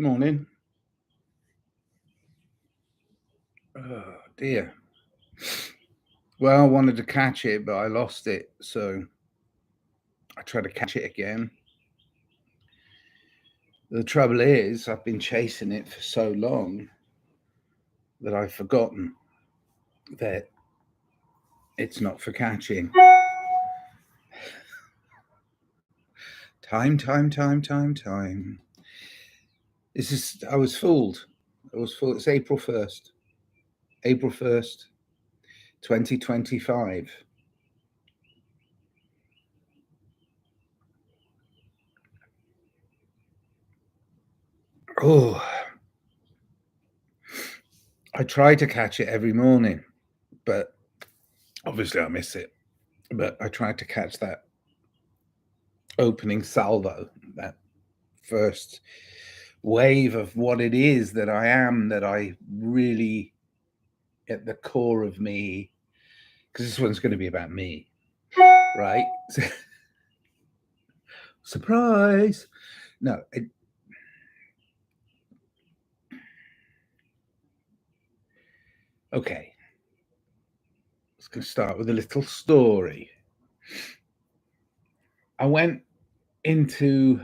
Morning. Oh dear. Well, I wanted to catch it, but I lost it, so I tried to catch it again. The trouble is, I've been chasing it for so long that I've forgotten that it's not for catching. Time. I was fooled. It's April 1st. April 1st, 2025. Oh, I try to catch it every morning, but obviously I miss it. But I tried to catch that opening salvo, that first wave of what it is that I am, that I really, at the core of me, because this one's going to be about me, right? Surprise. No. Okay. It's going to start with a little story. I went into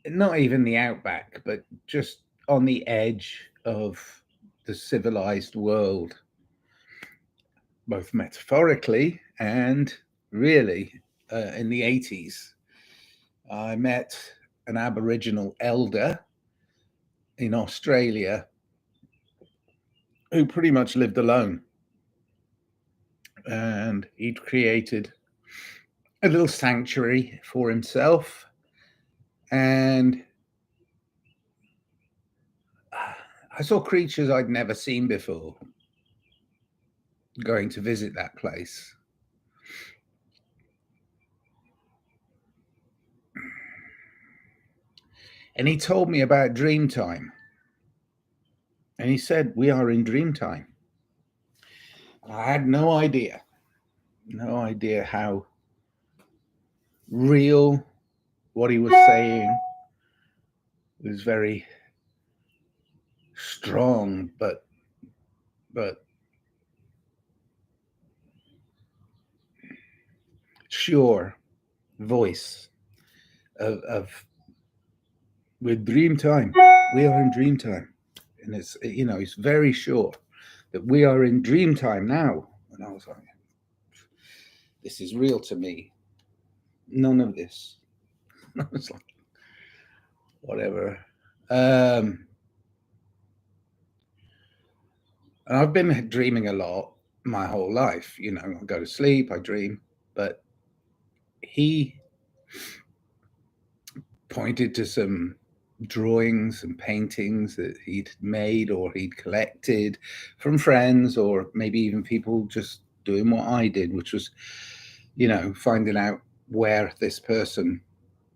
not even the outback, but just on the edge of the civilized world, both metaphorically and really. In the 80s, I met an Aboriginal elder in Australia who pretty much lived alone. And he'd created a little sanctuary for himself. And I saw creatures I'd never seen before going to visit that place. And he told me about Dreamtime. And he said, we are in Dreamtime. I had no idea how real what he was saying was. Very strong, but sure voice of with Dreamtime. We are in Dreamtime. And it's very sure that we are in Dreamtime now. And I was like, this is real to me. None of this. I was like, whatever. And I've been dreaming a lot my whole life. I go to sleep, I dream. But he pointed to some drawings and paintings that he'd made or he'd collected from friends, or maybe even people just doing what I did, which was, finding out where this person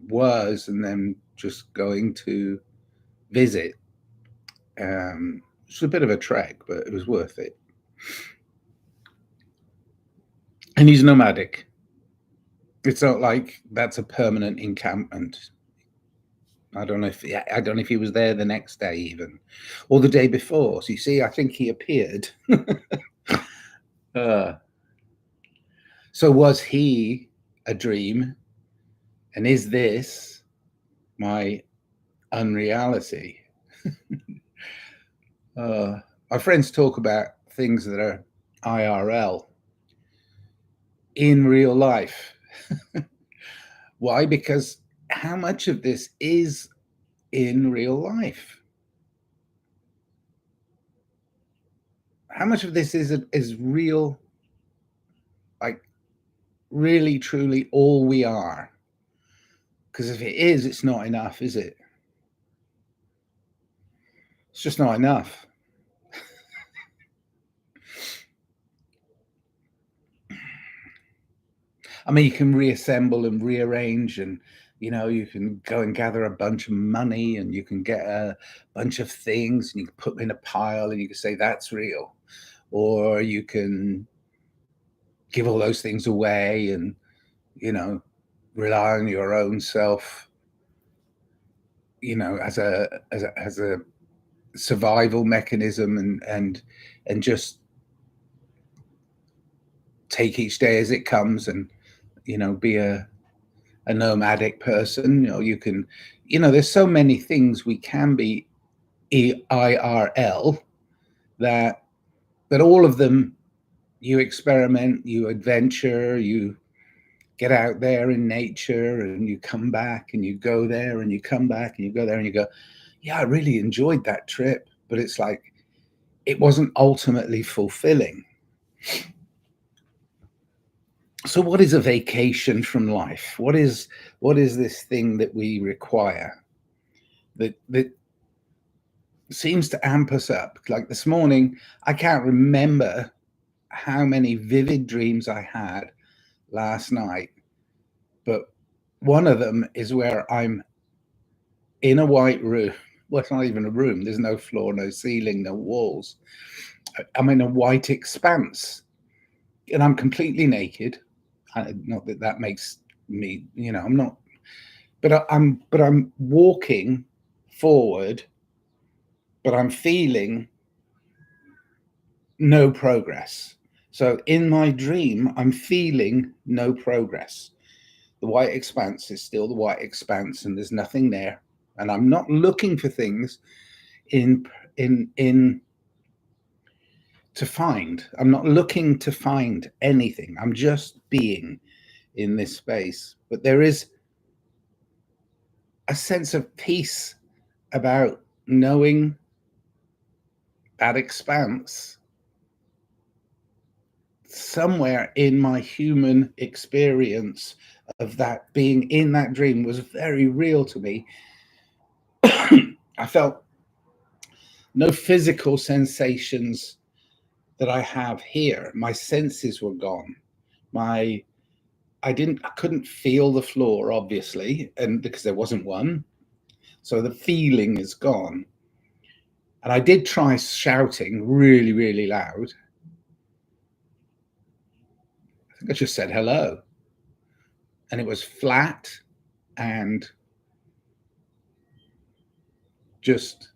was and then just going to visit. It's a bit of a trek, but it was worth it. And he's nomadic. It's not like that's a permanent encampment. I don't know if he was there the next day even, or the day before. So you see, I think he appeared. So was he a dream? And is this my unreality? My friends talk about things that are IRL, in real life. Why? Because how much of this is in real life? How much of this is real, like really, truly all we are? Because if it is, it's not enough, is it? It's just not enough. I mean, you can reassemble and rearrange, and you can go and gather a bunch of money, and you can get a bunch of things, and you can put them in a pile, and you can say that's real, or you can give all those things away, and rely on your own self you know, as a survival mechanism, and just take each day as it comes, and you know, be a nomadic person. You know, you can, you know, there's so many things we can be IRL, that all of them, you experiment, you adventure, you get out there in nature, and you come back, and you go there, and you come back, and you go there, and you go, yeah, I really enjoyed that trip, but it's like it wasn't ultimately fulfilling. So what is a vacation from life? What is this thing that we require that seems to amp us up? Like this morning, I can't remember how many vivid dreams I had last night, but one of them is where I'm in a white room. Well, it's not even a room. There's no floor, no ceiling, no walls. I'm in a white expanse, and I'm completely naked. Not that that makes me, you know, I'm not, but I'm walking forward, but I'm feeling no progress. So in my dream, I'm feeling no progress. The white expanse is still the white expanse, and there's nothing there. And I'm not looking for things in to find. I'm not looking to find anything. I'm just being in this space. But there is a sense of peace about knowing that expanse somewhere in my human experience of that being in that dream was very real to me. I felt no physical sensations that I have here. My senses were gone. I couldn't feel the floor, obviously, and because there wasn't one. So the feeling is gone. And I did try shouting really, really loud. I think I just said hello. And it was flat and just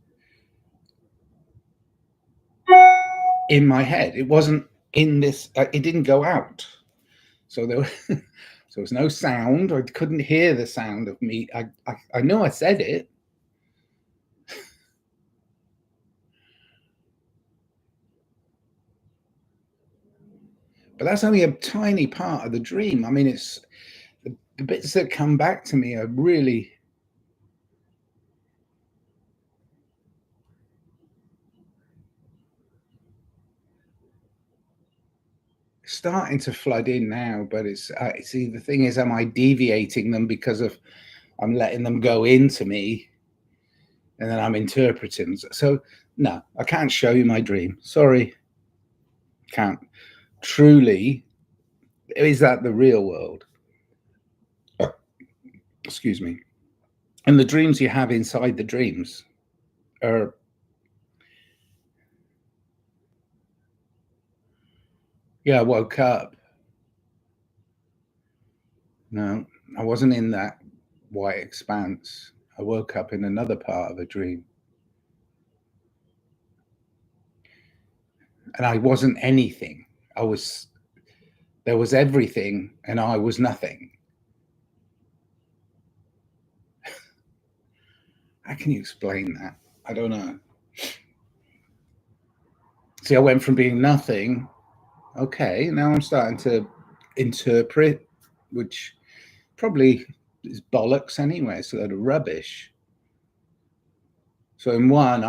in my head. It wasn't in this, it didn't go out. So there was no sound. I couldn't hear the sound of me. I know I said it. But that's only a tiny part of the dream. I mean, it's the bits that come back to me are really starting to flood in now. But it's see, the thing is, am I deviating them because of I'm letting them go into me, and then I'm interpreting? So no, I can't show you my dream. Sorry, can't. Truly, is that the real world? Excuse me. And the dreams you have inside the dreams are, yeah, I woke up. No, I wasn't in that white expanse. I woke up in another part of a dream. And I wasn't anything. There was everything, and I was nothing. How can you explain that? I don't know. See, I went from being nothing. Okay, now I'm starting to interpret, which probably is bollocks anyway. It's a load of rubbish. So in one,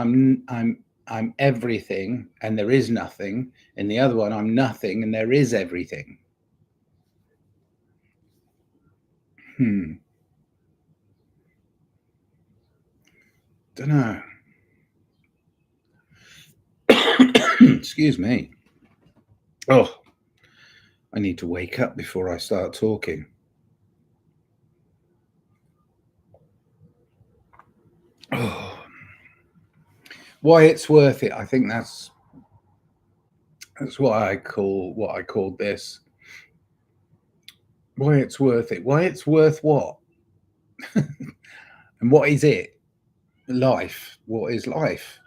I'm everything, and there is nothing. In the other one, I'm nothing, and there is everything. Don't know. Excuse me. Oh, I need to wake up before I start talking. Oh, why it's worth it. I think that's what I called this. Why it's worth it. Why it's worth what? And what is it? life. What is life?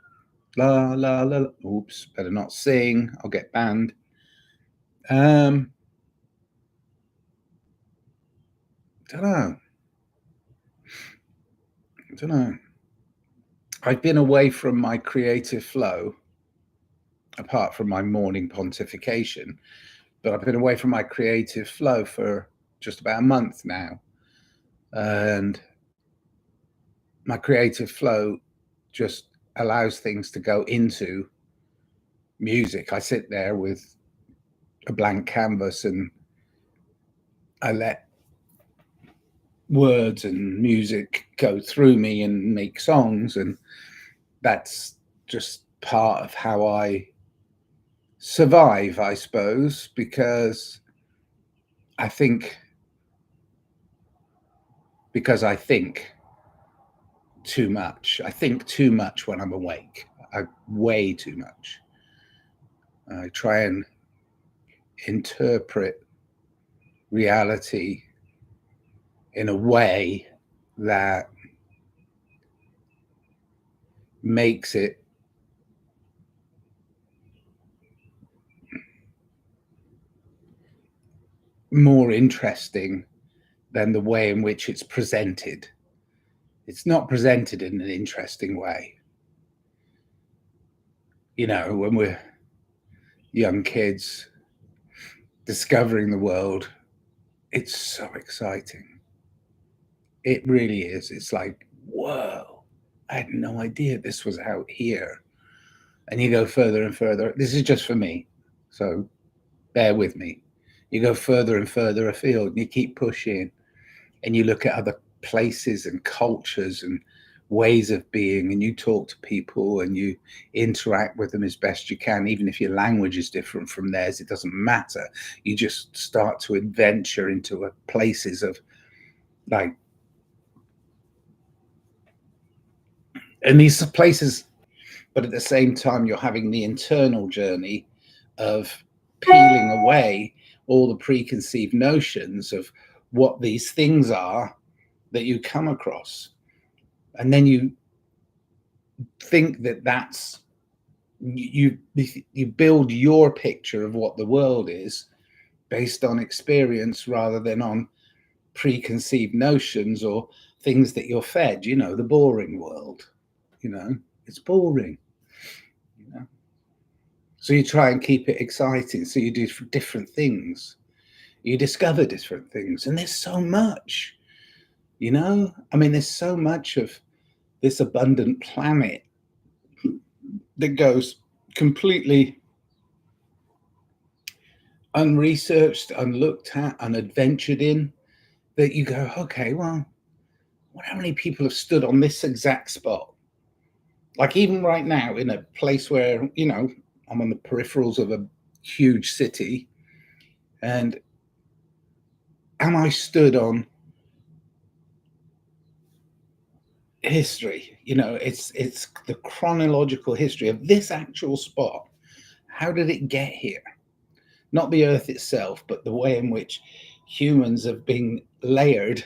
La la la. Oops, better not sing. I'll get banned. Don't know. Don't know. I've been away from my creative flow, apart from my morning pontification, but I've been away from my creative flow for just about a month now. And my creative flow just allows things to go into music. I sit there with a blank canvas and I let words and music go through me and make songs. And that's just part of how I survive, I suppose, because I think I think too much. I think too much when I'm awake. Way too much. I try and interpret reality in a way that makes it more interesting than the way in which it's presented. It's not presented in an interesting way. You know, when we're young kids discovering the world, it's so exciting. It really is. It's like, whoa, I had no idea this was out here. And you go further and further. This is just for me, so bear with me. You go further and further afield, and you keep pushing, and you look at other places and cultures and ways of being, and you talk to people and you interact with them as best you can. Even if your language is different from theirs, it doesn't matter. You just start to adventure into places of like, and these places, but at the same time you're having the internal journey of peeling away all the preconceived notions of what these things are that you come across. And then you think that that's you build your picture of what the world is based on experience rather than on preconceived notions or things that you're fed. You know, the boring world, you know, it's boring, you know. So you try and keep it exciting, so you do different things, you discover different things, and there's so much, you know. I mean, there's so much of this abundant planet that goes completely unresearched, unlooked at, unadventured in, that you go, okay, well, what, how many people have stood on this exact spot? Like even right now, in a place where, you know, I'm on the peripherals of a huge city, and am I stood on history? You know, it's the chronological history of this actual spot. How did it get here? Not the earth itself, but the way in which humans have been layered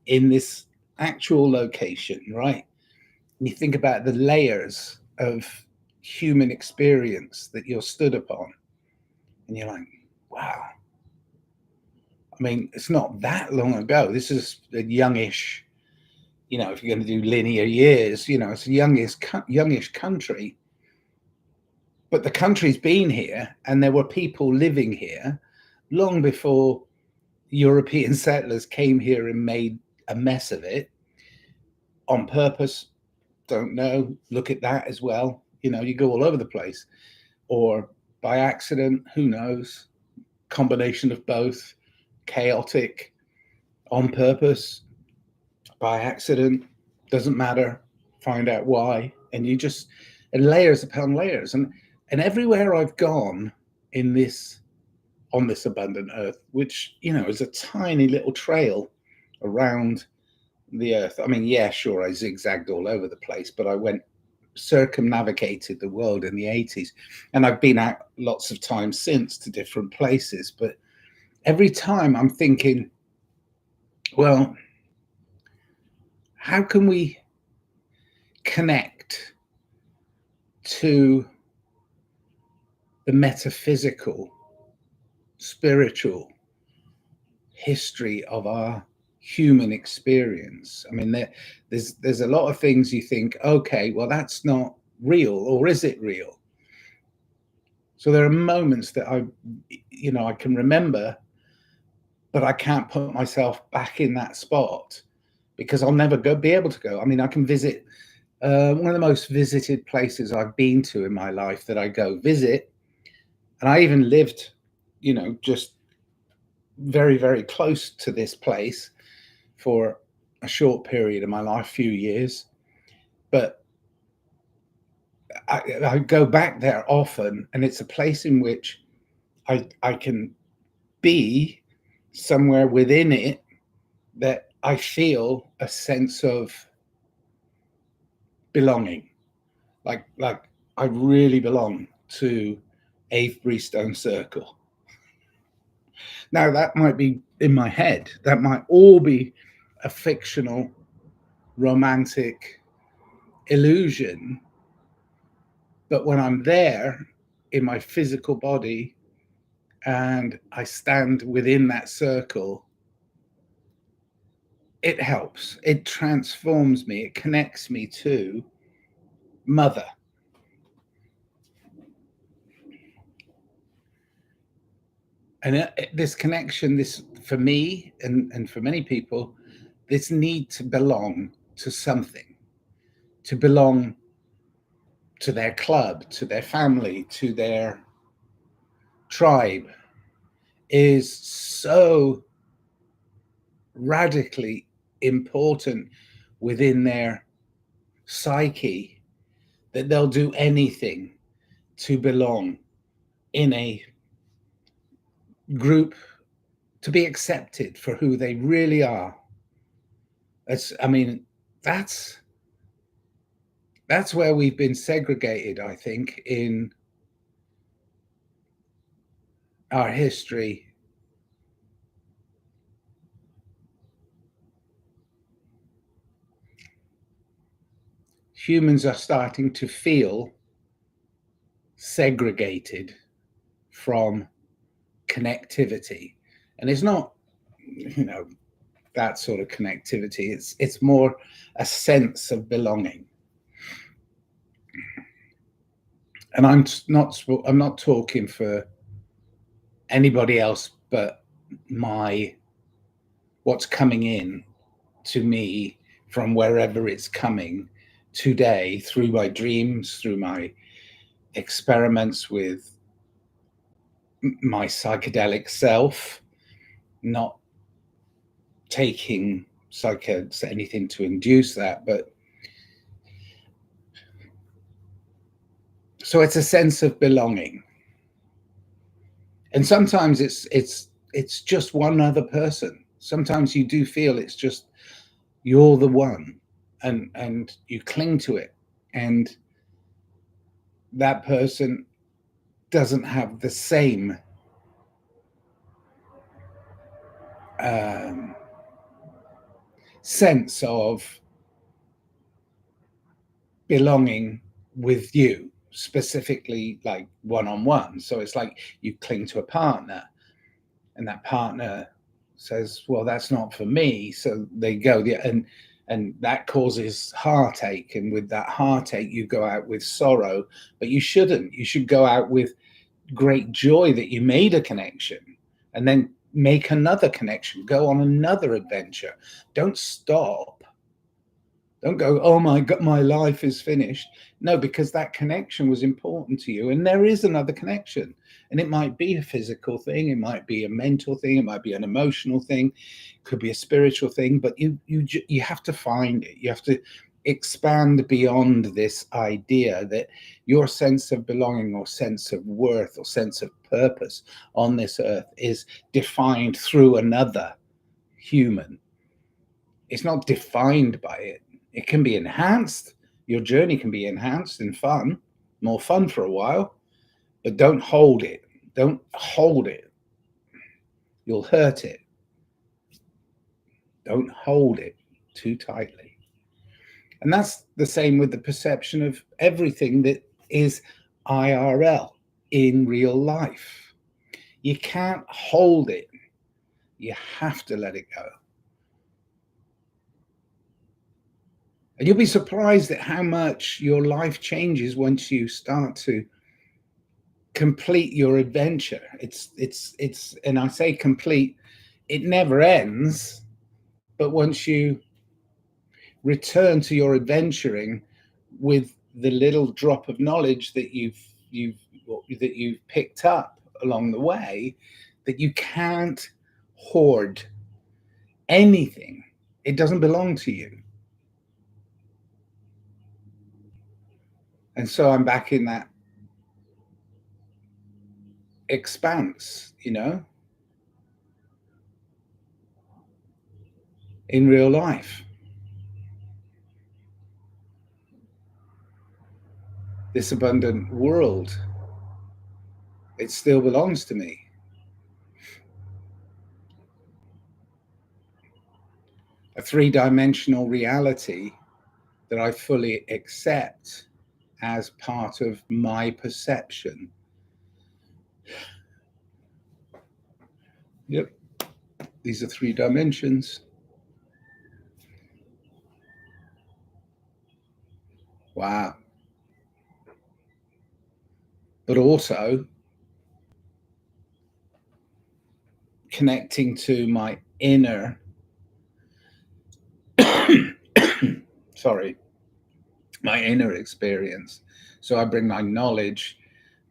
in this actual location, right? And you think about the layers of human experience that you're stood upon, and you're like, wow. I mean, it's not that long ago. This is a youngish, you know, if you're going to do linear years, you know, it's a youngish country. But the country's been here, and there were people living here long before European settlers came here and made a mess of it on purpose. Don't know. Look at that as well. You know, you go all over the place, or by accident, who knows? Combination of both, chaotic, on purpose, by accident, doesn't matter. Find out why, and you just, and layers upon layers, and everywhere I've gone in this, on this abundant earth, which, you know, is a tiny little trail around the earth. I mean, yeah, sure, I zigzagged all over the place, but I went circumnavigated the world in the 80s, and I've been out lots of times since to different places. But every time I'm thinking, well, how can we connect to the metaphysical, spiritual history of our human experience. I mean, there's a lot of things you think, okay, well, that's not real, or is it real? So there are moments that I can remember, but I can't put myself back in that spot because I'll never be able to go. I mean, I can visit one of the most visited places I've been to in my life that I go visit, and I even lived, just very, very close to this place for a short period of my life, few years. But I go back there often, and it's a place in which I can be somewhere within it that I feel a sense of belonging. Like I really belong to Avebury Stone Circle. Now, that might be in my head. That might all be a fictional, romantic illusion. But when I'm there in my physical body and I stand within that circle, it helps. It transforms me. It connects me to Mother. And this connection, this, for me and for many people, this need to belong to something, to belong to their club, to their family, to their tribe, is so radically important within their psyche that they'll do anything to belong in a group, to be accepted for who they really are. That's where we've been segregated, I think, in our history. Humans are starting to feel segregated from connectivity. And it's not, that sort of connectivity. It's more a sense of belonging. And I'm not talking for anybody else but what's coming in to me from wherever it's coming today, through my dreams, through my experiments with my psychedelic self, not taking psychedelics, anything to induce that, but so it's a sense of belonging. And sometimes it's just one other person. Sometimes you do feel it's just you're the one, and you cling to it, and that person doesn't have the same sense of belonging with you, specifically, like one-on-one. So it's like you cling to a partner, and that partner says, well, that's not for me. So they go, and that causes heartache. And with that heartache, you go out with sorrow, but you shouldn't. You should go out with great joy that you made a connection, and then make another connection, go on another adventure. Don't stop. Don't go, oh my God, my life is finished. No, because that connection was important to you. And there is another connection. And it might be a physical thing. It might be a mental thing. It might be an emotional thing. It could be a spiritual thing. But you have to find it. You have to expand beyond this idea that your sense of belonging, or sense of worth, or sense of purpose on this earth is defined through another human. It's not defined by it. It can be enhanced. Your journey can be enhanced and fun, more fun for a while, but don't hold it. Don't hold it. You'll hurt it. Don't hold it too tightly. And that's the same with the perception of everything that is IRL, in real life. You can't hold it. You have to let it go. And you'll be surprised at how much your life changes once you start to complete your adventure. It's and I say complete, it never ends, but once you return to your adventuring with the little drop of knowledge that you've picked up along the way, that you can't hoard anything. It doesn't belong to you. And so I'm back in that expanse, you know, in real life. This abundant world, it still belongs to me. A three-dimensional reality that I fully accept as part of my perception. Yep, these are 3 dimensions. Wow. But also connecting to my inner, my inner experience. So I bring my knowledge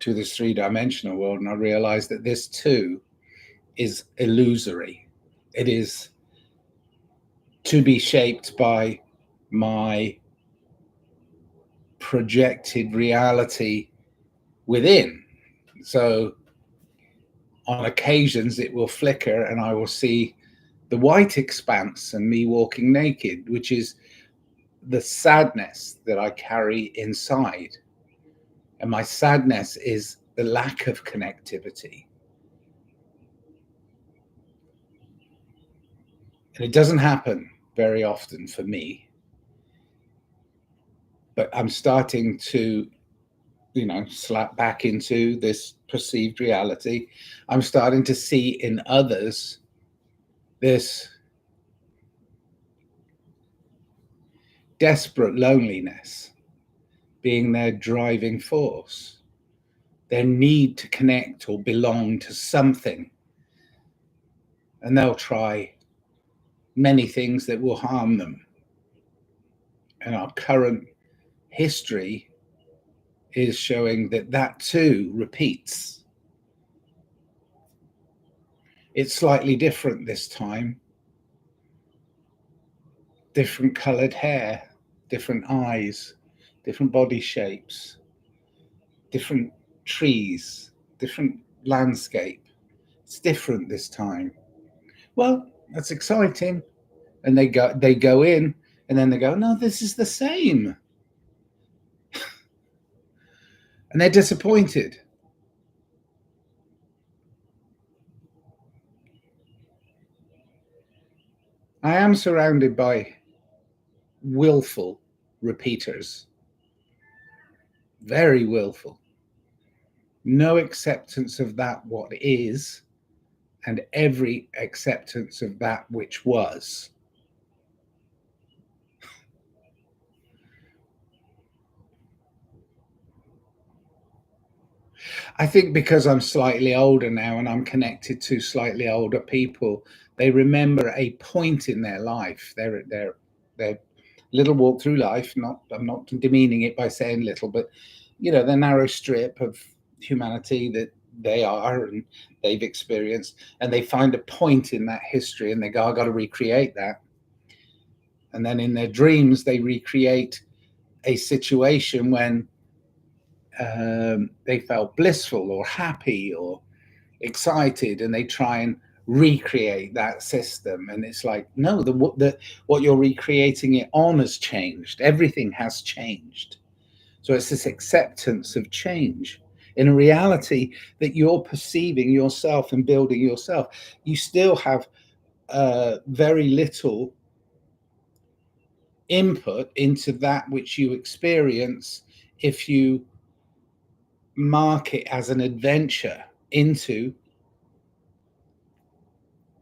to this 3-dimensional world, and I realize that this too is illusory. It is to be shaped by my projected reality within. So on occasions it will flicker and I will see the white expanse and me walking naked, which is the sadness that I carry inside. And my sadness is the lack of connectivity. And it doesn't happen very often for me. But I'm starting to, you know, slap back into this perceived reality. I'm starting to see in others this desperate loneliness being their driving force, their need to connect or belong to something. And they'll try many things that will harm them. And our current history is showing that that too repeats. It's slightly different this time. Different colored hair, different eyes, different body shapes, different trees, different landscape. It's different this time. Well, that's exciting. And they go in and then they go, no, this is the same. And they're disappointed. I am surrounded by willful repeaters, very willful. No acceptance of that what is, and every acceptance of that which was. I think because I'm slightly older now and I'm connected to slightly older people, they remember a point in their life, their little walk through life. I'm not demeaning it by saying little, but you know, the narrow strip of humanity that they are and they've experienced, and they find a point in that history and they go, I got to recreate that. And then in their dreams, they recreate a situation when they felt blissful or happy or excited, and they try and recreate that system. And it's like, no, what you're recreating it on has changed. Everything has changed. So it's this acceptance of change in a reality that you're perceiving yourself and building yourself. You still have very little input into that which you experience if you mark it as an adventure into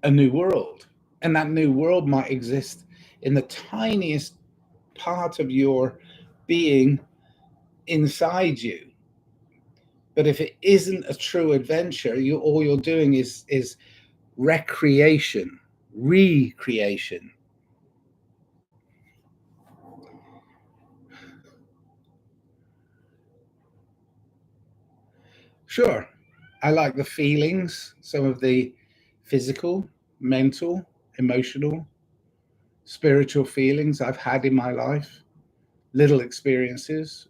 a new world. And that new world might exist in the tiniest part of your being inside you. But if it isn't a true adventure, all you're doing is recreation, recreation. Sure, I like the feelings, some of the physical, mental, emotional, spiritual feelings I've had in my life, little experiences.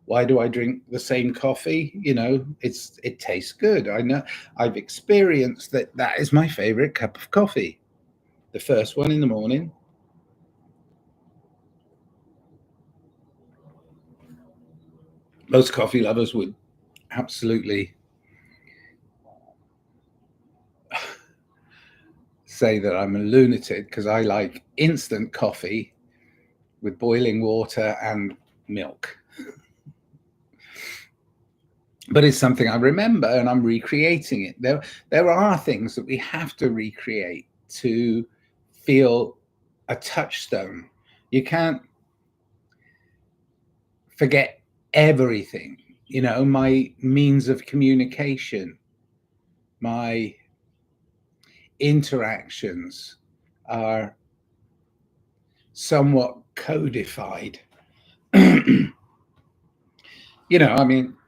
Why do I drink the same coffee? It tastes good. I know I've experienced that is my favorite cup of coffee. The first one in the morning. Most coffee lovers would absolutely say that I'm a lunatic because I like instant coffee with boiling water and milk. But it's something I remember and I'm recreating it. There are things that we have to recreate to feel a touchstone. You can't forget everything. My means of communication, my interactions are somewhat codified.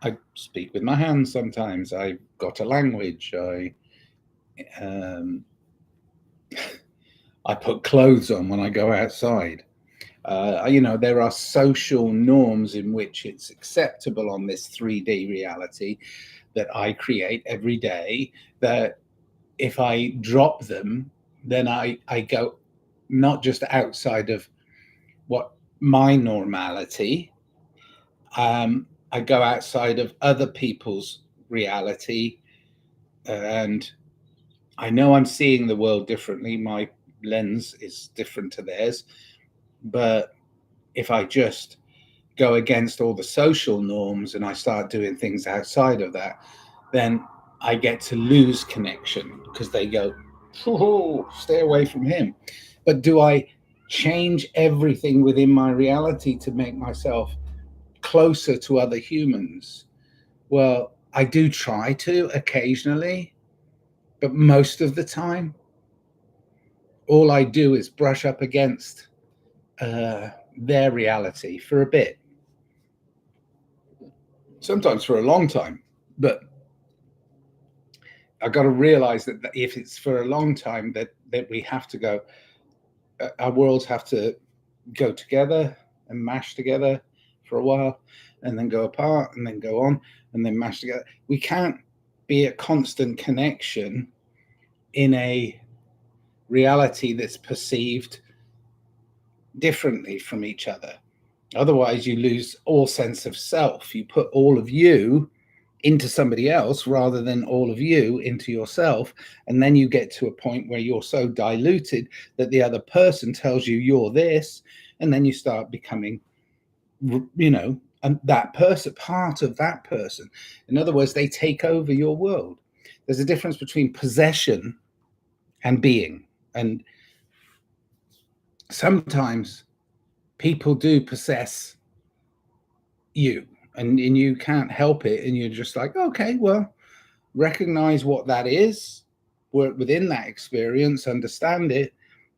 I speak with my hands sometimes. I've got a language. I put clothes on when I go outside. There are social norms in which it's acceptable on this 3D reality that I create every day, that if I drop them, then I go not just outside of what my normality, I go outside of other people's reality, and I know I'm seeing the world differently. My lens is different to theirs, but if I just go against all the social norms and I start doing things outside of that, then I get to lose connection because they go, oh, stay away from him. But do I change everything within my reality to make myself closer to other humans? Well, I do try to occasionally, but most of the time, all I do is brush up against their reality for a bit. Sometimes for a long time, but I got to realize that if it's for a long time, that we have to go, our worlds have to go together and mash together for a while, and then go apart, and then go on, and then mash together. We can't be a constant connection in a reality that's perceived differently from each other. Otherwise, you lose all sense of self. You put all of you into somebody else rather than all of you into yourself. And then you get to a point where you're so diluted that the other person tells you you're this. And then you start becoming, that person, part of that person. In other words, they take over your world. There's a difference between possession and being. And sometimes people do possess you, and you can't help it, and you're just like, okay, well, recognize what that is, work within that experience, understand it,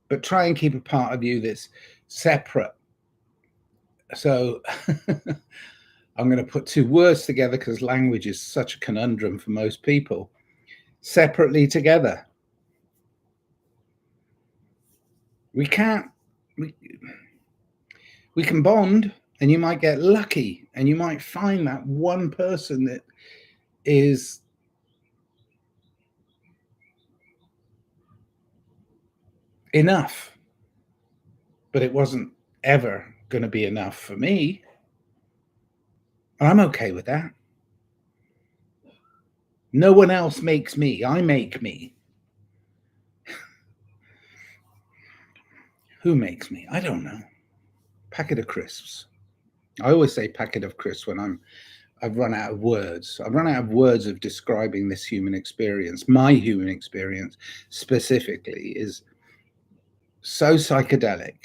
but try and keep a part of you that's separate. So I'm going to put two words together because language is such a conundrum for most people. Separately together. We can't, we can bond, and you might get lucky and you might find that one person that is enough, but it wasn't ever going to be enough for me. And I'm okay with that. No one else makes me. I make me. Who makes me? I don't know. packet of crisps. I always say packet of crisps when I've run out of words. I've run out of words of describing this human experience. My human experience specifically is so psychedelic.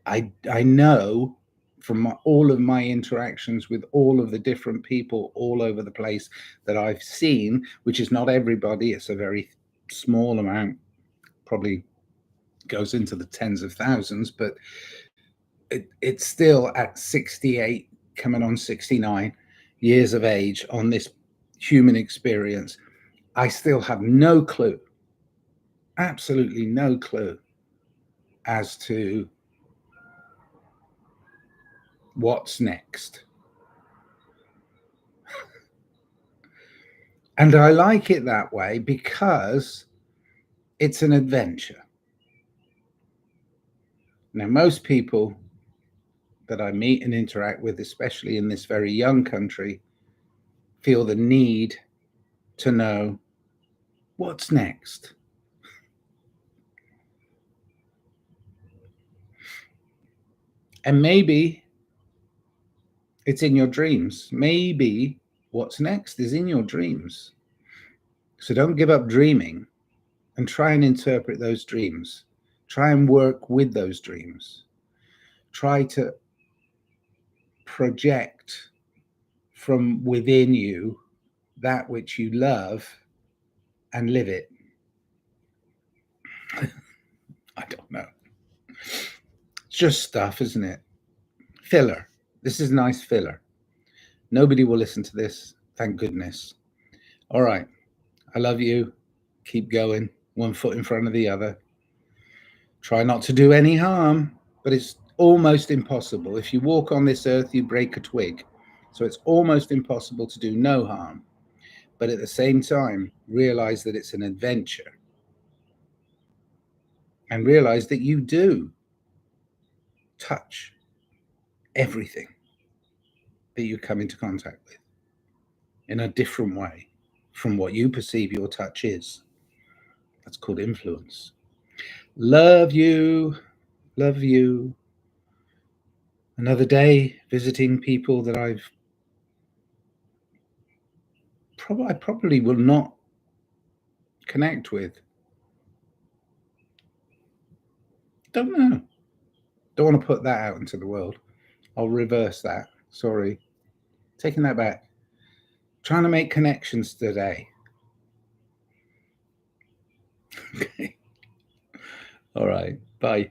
I know from all of my interactions with all of the different people all over the place that I've seen, which is not everybody, it's a very small amount, probably goes into the tens of thousands, but it's still at 68, coming on 69 years of age on this human experience. I still have no clue, absolutely no clue as to what's next. And I like it that way because it's an adventure. Now, most people that I meet and interact with, especially in this very young country, feel the need to know what's next. And maybe it's in your dreams. Maybe what's next is in your dreams. So don't give up dreaming and try and interpret those dreams. Try and work with those dreams. Try to project from within you that which you love and live it. I don't know. It's just stuff, isn't it? Filler. This is nice filler. Nobody will listen to this. Thank goodness. All right. I love you. Keep going. One foot in front of the other. Try not to do any harm, but it's almost impossible. If you walk on this earth, you break a twig. So it's almost impossible to do no harm. But at the same time, realize that it's an adventure. And realize that you do touch everything that you come into contact with in a different way from what you perceive your touch is. That's called influence. Love you. Love you. Another day visiting people that I probably will not connect with. Don't know. Don't want to put that out into the world. I'll reverse that. Sorry. Taking that back. Trying to make connections today. Okay. All right. Bye.